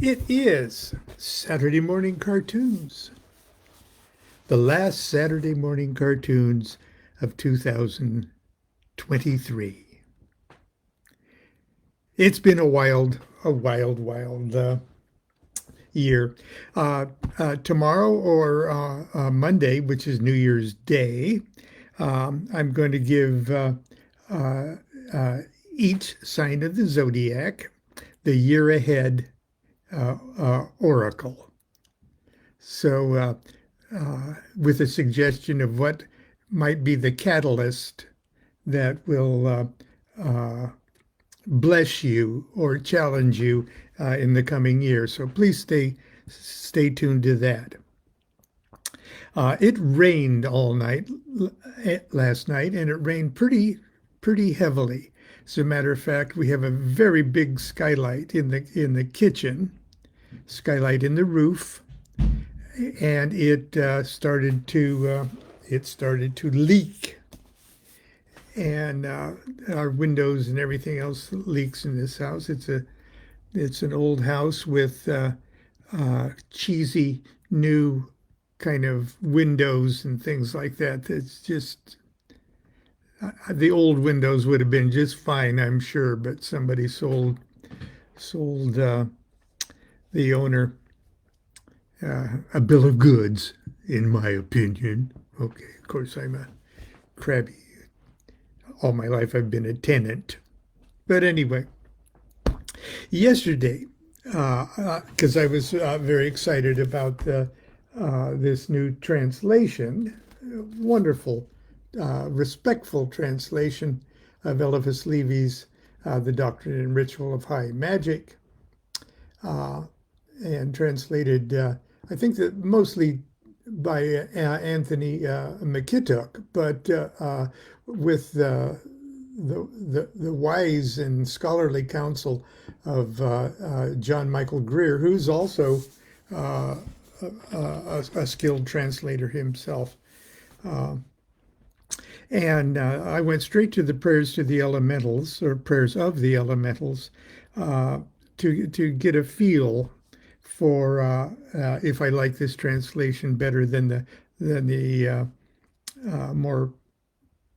It is Saturday morning cartoons, the last Saturday morning cartoons of 2023. It's been a wild year. Tomorrow or Monday, which is New Year's Day, I'm going to give uh, uh, each sign of the zodiac the year ahead oracle. So, with a suggestion of what might be the catalyst that will uh, bless you or challenge you in the coming year. So please stay tuned to that. It rained all night last night, and it rained pretty heavily. As a matter of fact, we have a very big skylight in the kitchen, skylight in the roof, and it started to leak, and our windows and everything else leaks in this house. It's an old house with cheesy new kind of windows and things like that. It's just the old windows would have been just fine, I'm sure, but somebody sold the owner a bill of goods, in my opinion. Okay, of course, I'm a crabby. All my life, I've been a tenant. But anyway, yesterday, because I was very excited about this new translation, wonderful, respectful translation of Eliphas Levy's The Doctrine and Ritual of High Magic, and translated, I think that mostly by Anthony McKittock, but with the wise and scholarly counsel of John Michael Greer, who's also uh, a skilled translator himself. Uh, and I went straight to the prayers to the elementals, or prayers of the elementals, uh, to get a feel for if I like this translation better than the more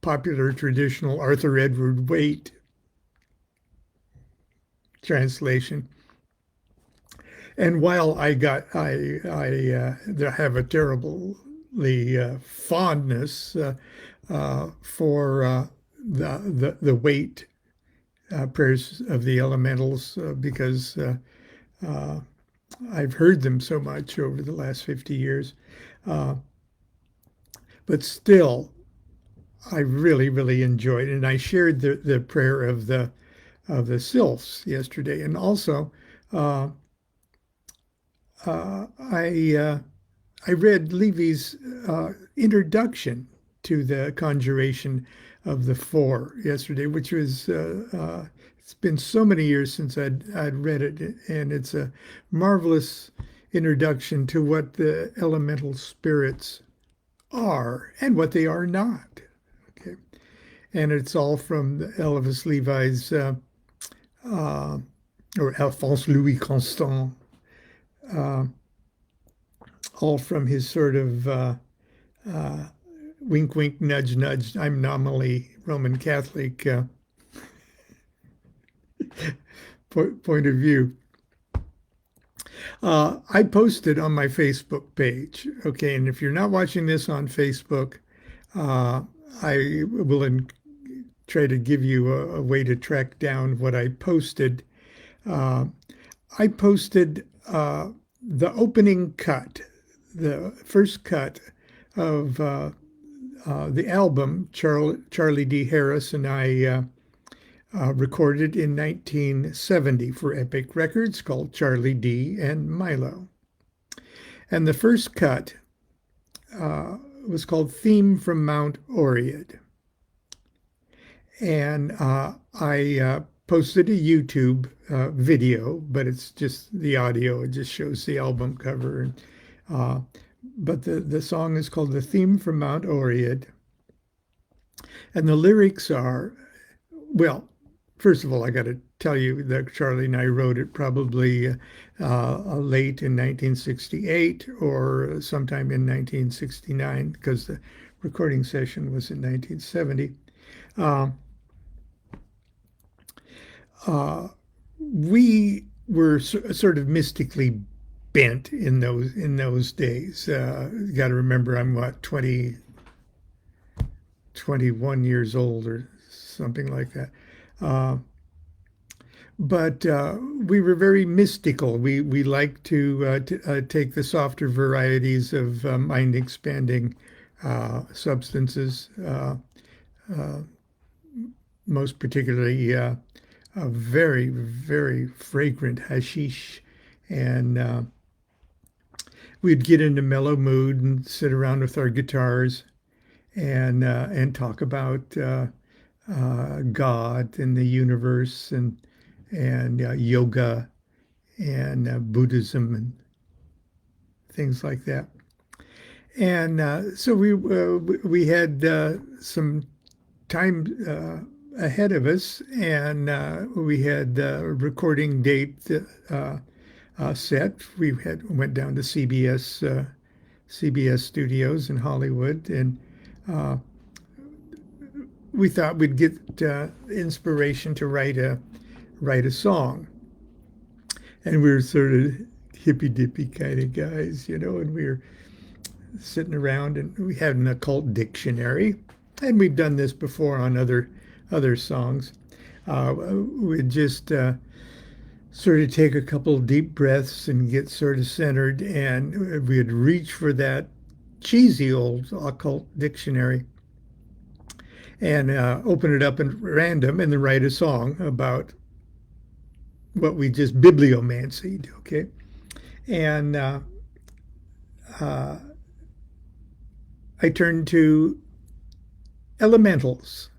popular traditional Arthur Edward Waite translation. And while I have a terribly fondness for the Waite prayers of the elementals because uh, I've heard them so much over the last 50 years, uh, but still, I really enjoyed it. And I shared the prayer of the sylphs yesterday, and also uh, I I read Levy's introduction to the Conjuration of the Four yesterday, which was it's been so many years since I'd read it, and it's a marvelous introduction to what the elemental spirits are and what they are not. Okay, and it's all from Elvis Levi's uh, or Alphonse Louis Constant, uh, all from his sort of uh, wink, wink, nudge, nudge. I'm nominally Roman Catholic point of view. I posted on my Facebook page. Okay, and if you're not watching this on Facebook, uh, I will try to give you a way to track down what I posted. Uh, I posted the opening cut, the first cut of the album Charlie D. Harris and I recorded in 1970 for Epic Records, called Charlie D. and Milo. And the first cut was called Theme from Mount Oread. And I posted a YouTube video, but it's just the audio. It just shows the album cover. And, but the song is called The Theme from Mount Oread. And the lyrics are, well, first of all, I got to tell you that Charlie and I wrote it probably late in 1968 or sometime in 1969 because the recording session was in 1970. Uh, uh, we were sort of mystically bent in those days. You got to remember, I'm what 21 years old or something like that. Uh, but we were very mystical. We liked to take the softer varieties of mind expanding substances, uh, most particularly a very, very fragrant hashish. And we'd get into mellow mood and sit around with our guitars and talk about God and the universe and yoga and Buddhism and things like that. And so we had some time ahead of us, and we had a recording date set. We went down to CBS Studios in Hollywood, and uh, we thought we'd get inspiration to write a song. And we were sort of hippy dippy kind of guys, and we were sitting around, and we had an occult dictionary, and we've done this before on other songs. We'd just sort of take a couple deep breaths and get sort of centered, and we'd reach for that cheesy old occult dictionary and open it up at random and then write a song about what we just bibliomancied, okay? And uh, I turned to elementals.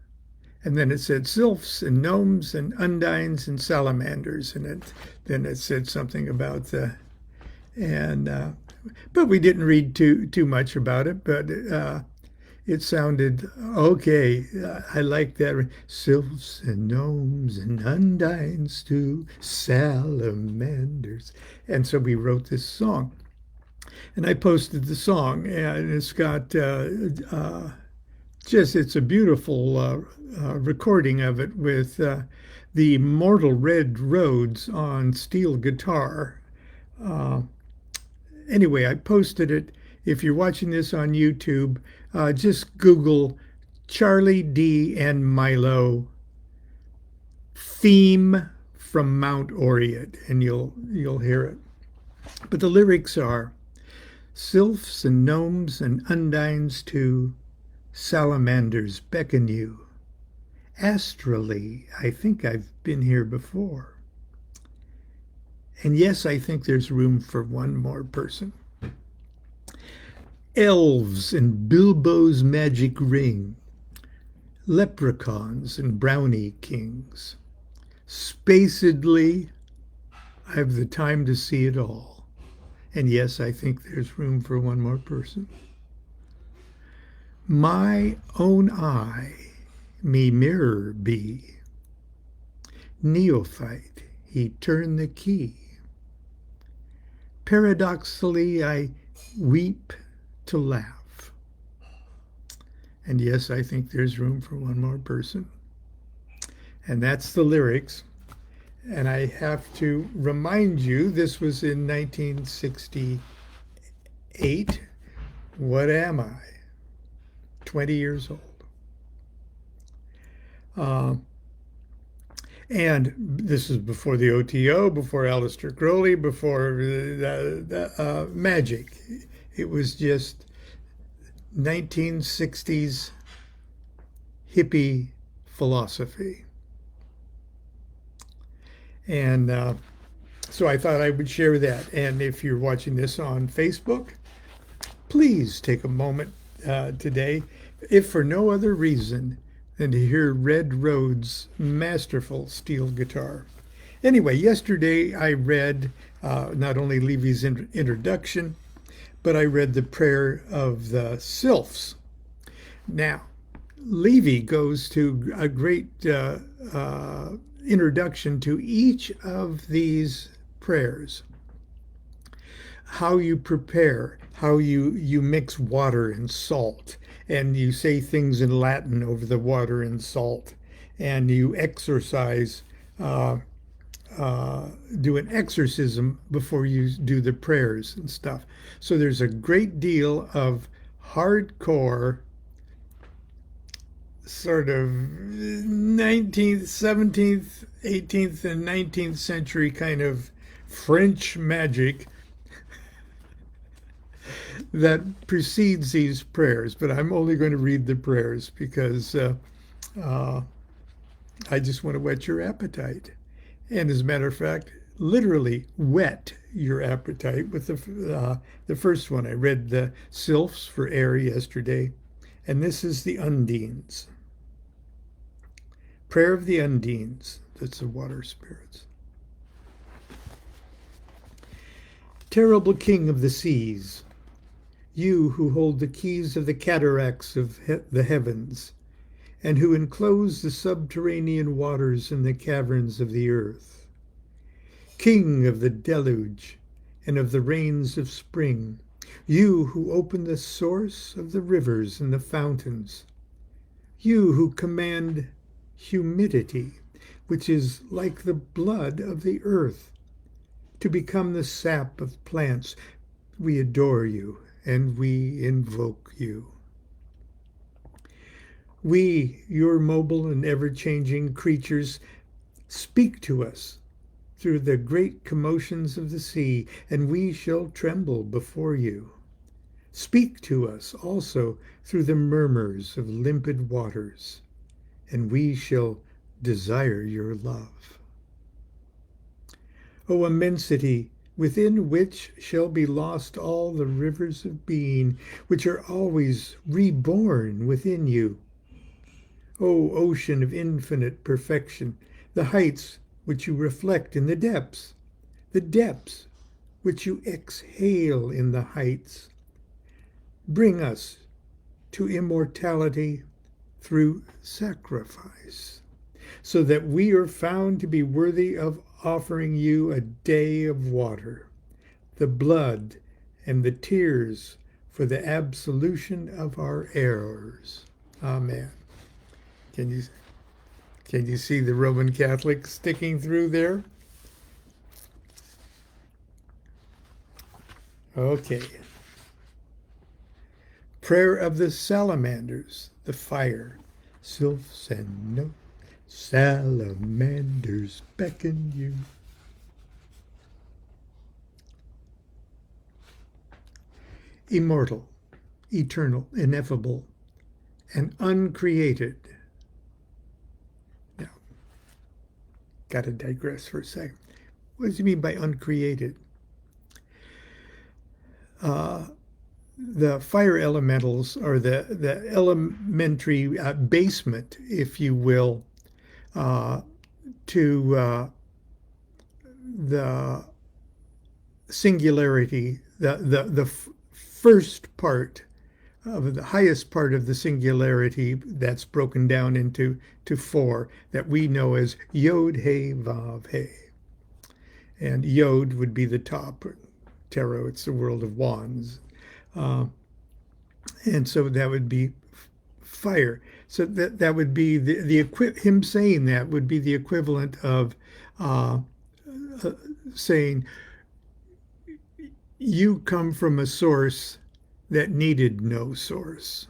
And then it said sylphs and gnomes and undines and salamanders. And then it said something about and but we didn't read too much about it. But it sounded okay. I like that. Sylphs and gnomes and undines too, salamanders. And so we wrote this song. And I posted the song, and it's got it's a beautiful recording of it with the immortal Red Rhodes on steel guitar. Uh, anyway, I posted it. If you're watching this on YouTube, just Google Charlie D and Milo theme from Mount Oread, and you'll hear it. But the lyrics are sylphs and gnomes and undines too, salamanders beckon you. Astrally, I think I've been here before. And yes, I think there's room for one more person. Elves and Bilbo's magic ring, leprechauns and brownie kings. Spacedly, I've the time to see it all. And yes, I think there's room for one more person. My own eye, me mirror be. Neophyte, he turned the key. Paradoxically, I weep to laugh. And yes, I think there's room for one more person. And that's the lyrics. And I have to remind you, this was in 1968. What am I? 20 years old. And this is before the OTO, before Aleister Crowley, before magic. It was just 1960s hippie philosophy. And so I thought I would share that. And if you're watching this on Facebook, please take a moment today, if for no other reason than to hear Red Rhodes' masterful steel guitar. Anyway, yesterday I read not only Levy's introduction, but I read the prayer of the sylphs. Now, Levy goes to a great introduction to each of these prayers, how you prepare, how you mix water and salt, and you say things in Latin over the water and salt, and you exercise, uh, do an exorcism before you do the prayers and stuff. So there's a great deal of hardcore sort of 19th, 17th, 18th, and 19th century kind of French magic that precedes these prayers. But I'm only going to read the prayers because uh, I just want to whet your appetite. And as a matter of fact, literally whet your appetite with the first one. I read the sylphs for air yesterday, and this is the undines. Prayer of the undines. That's the water spirits. Terrible king of the seas, you who hold the keys of the cataracts of the heavens, and who enclose the subterranean waters in the caverns of the earth. King of the deluge and of the rains of spring, you who open the source of the rivers and the fountains, you who command humidity, which is like the blood of the earth, to become the sap of plants, we adore you and we invoke you. We, your mobile and ever-changing creatures, speak to us through the great commotions of the sea, and we shall tremble before you. Speak to us also through the murmurs of limpid waters, and we shall desire your love. O immensity, within which shall be lost all the rivers of being, which are always reborn within you. O ocean of infinite perfection, the heights which you reflect in the depths which you exhale in the heights. Bring us to immortality through sacrifice, so that we are found to be worthy of offering you a day of water, the blood and the tears for the absolution of our errors. Amen. Can you see the Roman Catholic sticking through there? Okay. Prayer of the salamanders, the fire. Sylphs and no salamanders beckon you. Immortal, eternal, ineffable, and uncreated. Now, got to digress for a second. What does he mean by uncreated? The fire elementals are the elementary basement, if you will, to the singularity, the first part of the highest part of the singularity that's broken down into four that we know as Yod, He, Vav, He. And Yod would be the top. Tarot, it's the world of wands. And so that would be fire. So that would be him saying that would be the equivalent of saying you come from a source that needed no source.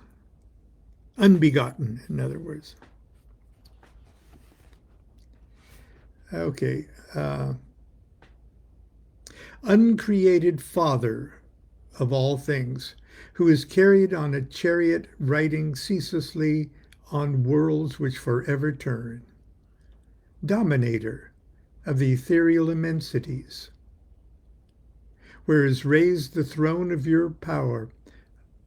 Unbegotten, in other words. Okay. Uncreated Father of all things, who is carried on a chariot riding ceaselessly on worlds which forever turn. Dominator of the ethereal immensities, where is raised the throne of your power,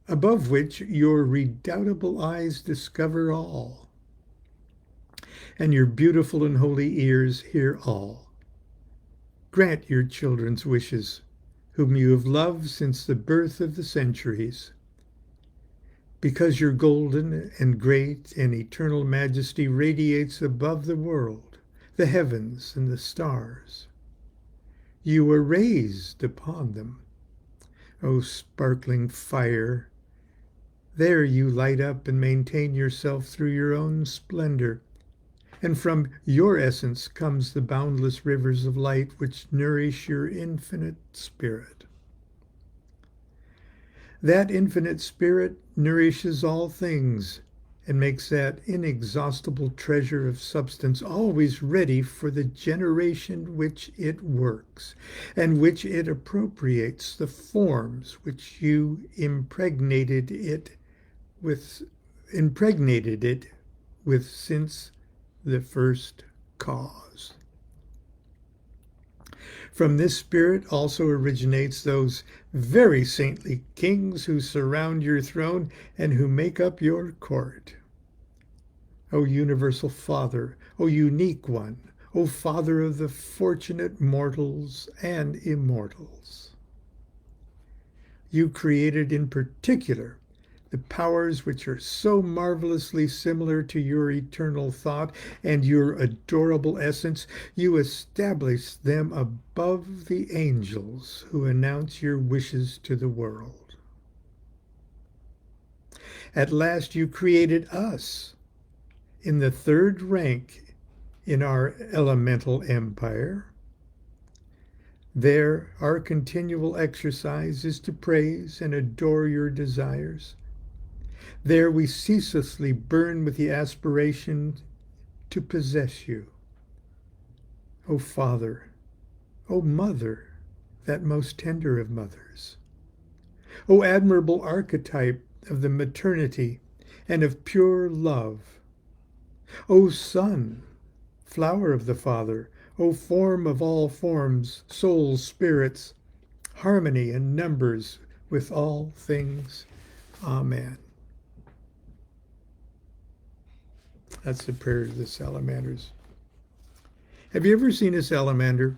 above which your redoubtable eyes discover all, and your beautiful and holy ears hear all. Grant your children's wishes, whom you have loved since the birth of the centuries. because your golden and great and eternal majesty radiates above the world, the heavens and the stars. You were raised upon them, O sparkling fire. There you light up and maintain yourself through your own splendor. And from your essence comes the boundless rivers of light which nourish your infinite spirit. That infinite spirit nourishes all things and makes that inexhaustible treasure of substance always ready for the generation which it works, and which it appropriates the forms which you impregnated it with since the first cause. From this spirit also originates those very saintly kings who surround your throne and who make up your court. O universal Father, O unique one, O Father of the fortunate mortals and immortals. You created in particular the powers which are so marvelously similar to your eternal thought and your adorable essence. You establish them above the angels who announce your wishes to the world. At last you created us in the third rank in our elemental empire. There our continual exercise is to praise and adore your desires. There we ceaselessly burn with the aspiration to possess you. O Father, O Mother, that most tender of mothers. O admirable archetype of the maternity and of pure love. O Son, flower of the Father, O form of all forms, souls, spirits, harmony and numbers with all things. Amen. That's the prayer of the salamanders. Have you ever seen a salamander?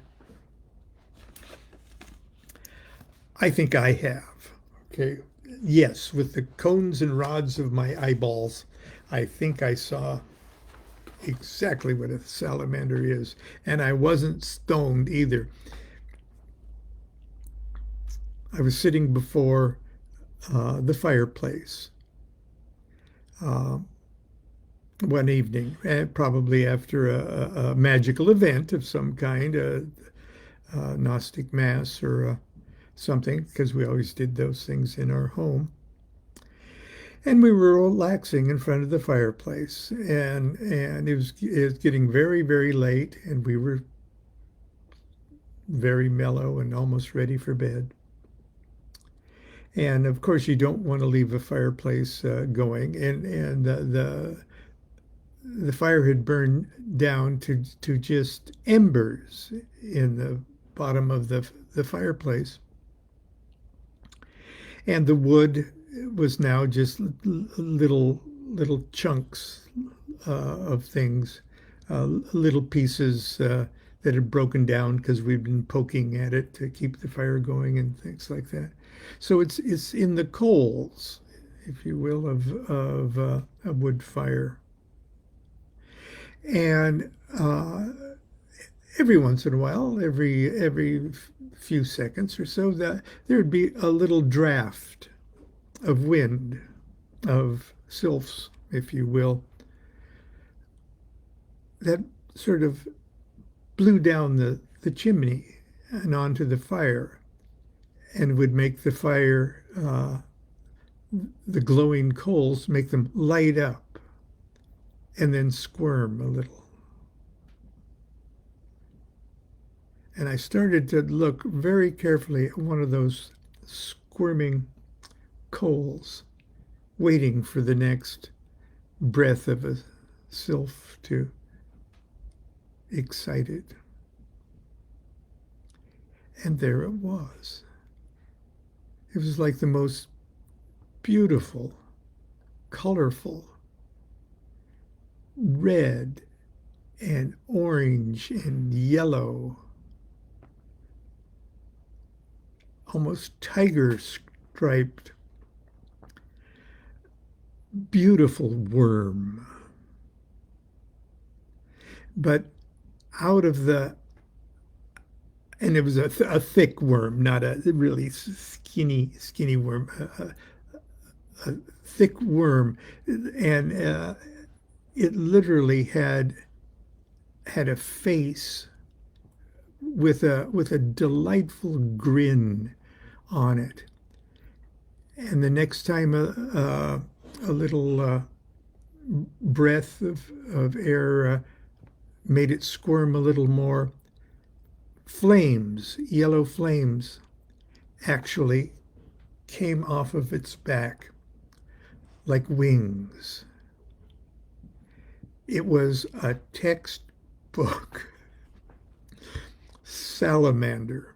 I think I have. Okay. Yes, with the cones and rods of my eyeballs, I think I saw exactly what a salamander is. And I wasn't stoned either. I was sitting before the fireplace one evening, probably after a magical event of some kind, a Gnostic mass or something, because we always did those things in our home. And we were relaxing in front of the fireplace, and it was getting very, very late, and we were very mellow and almost ready for bed. And of course, you don't want to leave a fireplace going, and the fire had burned down to just embers in the bottom of the fireplace. And the wood was now just little chunks of things, little pieces that had broken down because we'd been poking at it to keep the fire going and things like that. So it's in the coals, if you will, of a wood fire. And every once in a while, every few seconds or so, that there'd be a little draft of wind, of sylphs, if you will, that sort of blew down the chimney and onto the fire, and would make the fire, the glowing coals, make them light up and then squirm a little. And I started to look very carefully at one of those squirming coals, waiting for the next breath of a sylph to excite it. And there it was. It was like the most beautiful, colorful, red and orange and yellow, almost tiger striped beautiful worm. But out of the, and it was a thick worm, not a really skinny worm, a thick worm, and it literally had a face with a delightful grin on it. And the next time a little breath of air made it squirm a little more, flames, yellow flames, actually came off of its back like wings. It was a textbook salamander.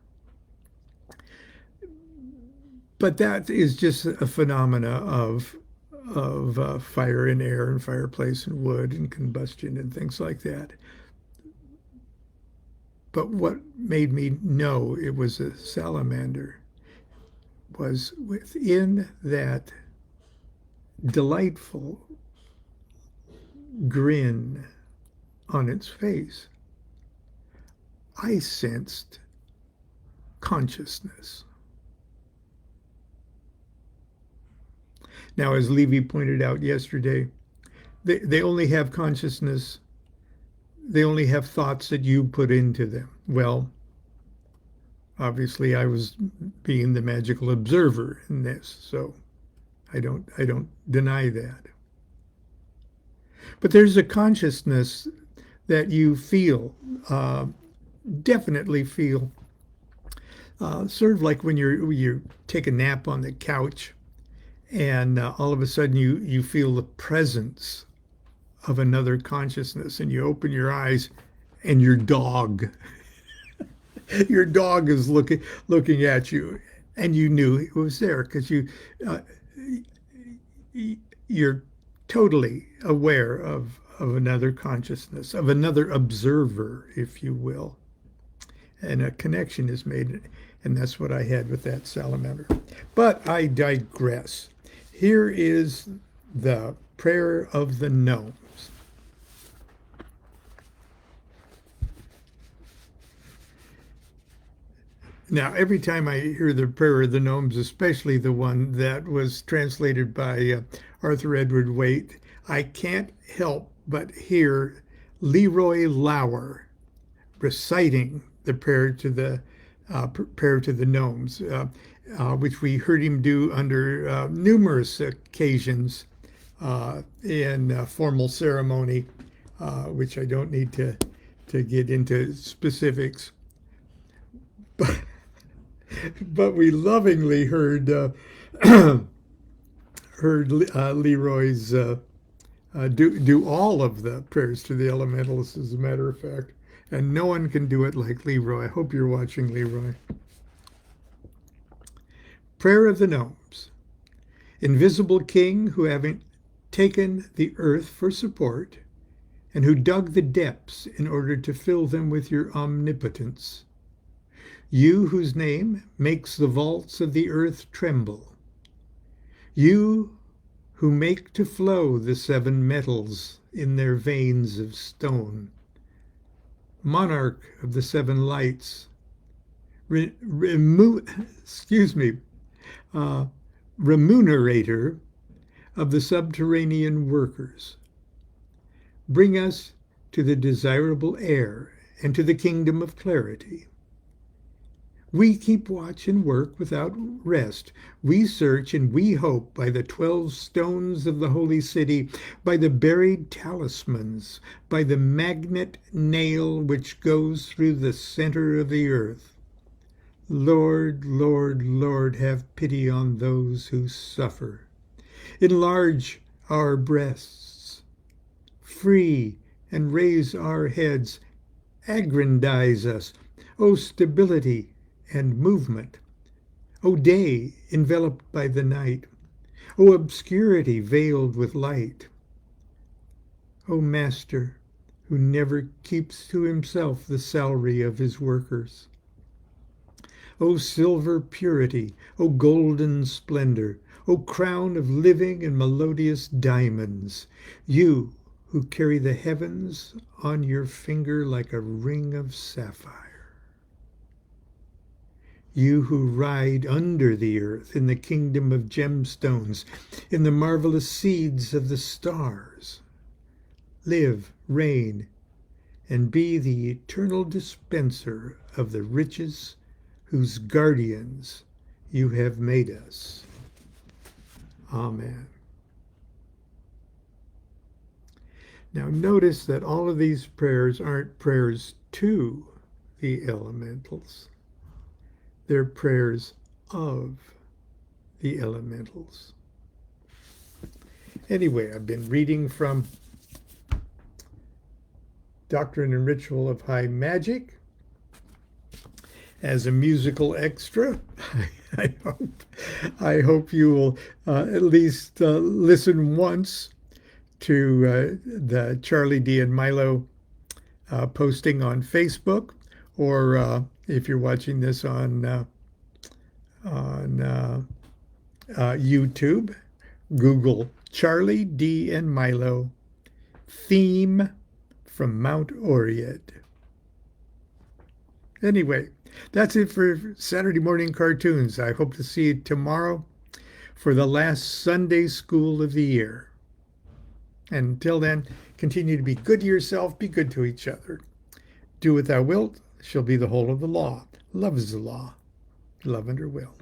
But that is just a phenomena of fire and air and fireplace and wood and combustion and things like that. But what made me know it was a salamander was within that delightful grin on its face, I sensed consciousness. Now, as Levy pointed out yesterday, they only have consciousness, they only have thoughts that you put into them. Well, obviously I was being the magical observer in this, so I don't deny that. But there's a consciousness that you feel, definitely feel, sort of like when you take a nap on the couch and all of a sudden you feel the presence of another consciousness and you open your eyes and your dog is looking at you, and you knew it was there because uh, you're totally aware of another consciousness, of another observer, if you will, and a connection is made, and that's what I had with that salamander. But I digress. Here is the prayer of the gnomes. Now, every time I hear the prayer of the gnomes, especially the one that was translated by Arthur Edward Waite, I can't help but hear Leroy Lauer reciting the prayer to the gnomes, which we heard him do under numerous occasions in formal ceremony, which I don't need to get into specifics. But we lovingly heard Leroy's do all of the prayers to the elementals, as a matter of fact, and no one can do it like Leroy. I hope you're watching, Leroy. Prayer of the Gnomes. Invisible King, who having taken the earth for support, and who dug the depths in order to fill them with your omnipotence, you whose name makes the vaults of the earth tremble, you who make to flow the seven metals in their veins of stone, monarch of the seven lights, remunerator of the subterranean workers, bring us to the desirable air and to the kingdom of clarity. We keep watch and work without rest. We search and we hope by the 12 stones of the holy city, by the buried talismans, by the magnet nail which goes through the center of the earth. Lord, Lord, Lord, have pity on those who suffer. Enlarge our breasts. Free and raise our heads. Aggrandize us. O stability and movement. O day enveloped by the night. O obscurity veiled with light. O Master, who never keeps to himself the salary of his workers. O silver purity, O golden splendor, O crown of living and melodious diamonds, you who carry the heavens on your finger like a ring of sapphire. You who ride under the earth in the kingdom of gemstones, in the marvelous seeds of the stars. Live, reign, and be the eternal dispenser of the riches whose guardians you have made us. Amen. Now notice that all of these prayers aren't prayers to the elementals. They're prayers of the elementals. Anyway, I've been reading from Doctrine and Ritual of High Magic as a musical extra. I hope you will at least listen once to the Charlie D and Milo posting on Facebook, or if you're watching this on YouTube, Google Charlie D and Milo theme from Mount Oriad. Anyway, that's it for Saturday morning cartoons. I hope to see you tomorrow for the last Sunday school of the year. And until then, continue to be good to yourself, be good to each other. Do what thou wilt, shall be the whole of the law. Love is the law. Love under will.